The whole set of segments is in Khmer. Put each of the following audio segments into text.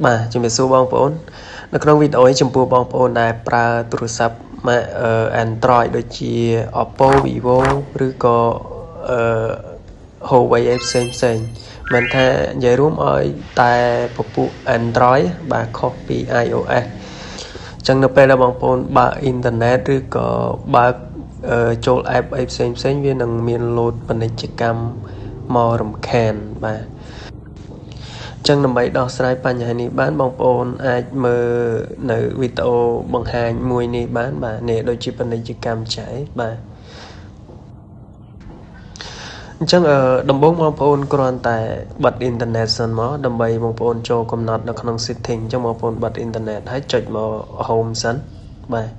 Bàជំរាបសួរបងប្អូននៅក្នុងវីដេអូនេះចំពោះបងប្អូនដែលប្រើទូរស័ព្ទម៉ាក Android ដូចជា Oppo Vivo ឬក៏Huawei អីផ្សេងមិនថានិយាយរួមឲ្យតែពពួក Android បាទខុសពី iOS អញ្ចឹងនៅពេលដែលបងប្អូនបើកអ៊ីនធឺណិតឬក៏បើកចូល app អីផ្សេងវានឹងមាន load ពាណិជ្ជកម្មមករំខានបាទចឹងដើម្បីដោះស្រាយបញ្ហានេះបានបងប្អូនអាចមើលនៅវីដេអូបង្ហាញមួយនេះបានបាទនេះដូចជាពាណិជ្ជកម្មចែកបាទអញ្ចឹងដំបូងបងប្អូនគ្រាន់តែបិទអ៊ីនធឺណិតសិនមកដើម្បីបងប្អូនចូលកំណត់នៅក្នុង setting អញ្ចឹងបងប្អូនបិទអ៊ីនធឺណិតហើយចុចមក home សិនបាទ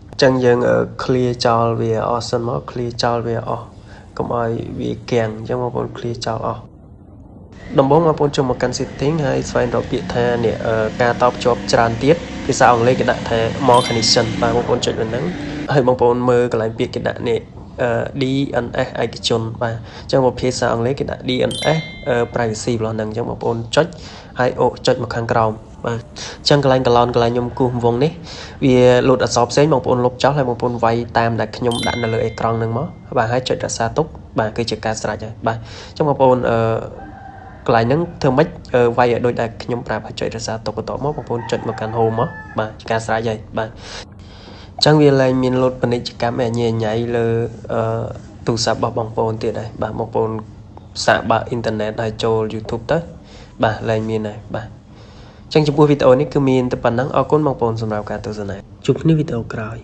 អញ្ចឹងយើង clear ចោលវាអស់សិនមក clear ចោលវាអស់កុំឲ្យវាគាំងអញ្ចឹងបងប្អូន clear ចោលអស់ដំបូងបងប្អូនចូលមកកាន់ setting ហើយស្វែងរកពាក្យថានេះការតភ្ជាប់ច្រើនទៀតភាសាអង់គ្លេសគេដាក់ថា more connection បាទបងប្អូនចុចលើហ្នឹងហើយបងប្អូនមើលកន្លែងពាក្យគេដាក់នេះDNS ឯកជនបាទអញ្ចឹងភាសាអង់គ្លេសគេដាក់ DNS privacy របស់ហ្នឹងអញ្ចឹងបងប្អូនចុចហើយចុចមកខាងក្រោមបាទអញ្ចឹងកន្លែងខ្ញុំគូសវងនេះវាលោតអក្សរផ្សេងបងប្អូនលុបចោលហើយបងប្អូនវាយតាមដែលខ្ញុំដាក់នៅលើអេក្រង់ហ្នឹងមកបាទហើយចុចរក្សាទុកបាទគឺជាការស្រេចហើយបាទអញ្ចឹងបងប្អូនកន្លែងហ្នឹងធ្វើម៉េចវាយឲ្យដូចដែលខ្ញុំប្រាប់ឲ្យចុចរក្សាទុកបន្តមកបងប្អូនចុចមកកាន់ home មកបាទជាការស្រេចហើយបាទអញ្ចឹងវាឡើងមានលោតពាណិជ្ជកម្មញ៉ៃលើទូរស័ព្ទរបស់បងប្អូនទៀតហើយបាទបងប្អូនសាកបើកអ៊ីនធឺណិតហើយចូល YouTube ទៅបាទឡើងមានហើយបាទអញ្ចឹងចំពោះវីដេអូនេះគឺមានតែប៉ុណ្ណឹងអរគុណបងប្អូនសម្រាប់ការទស្សនាជួបគ្នាវីដេអូក្រោយ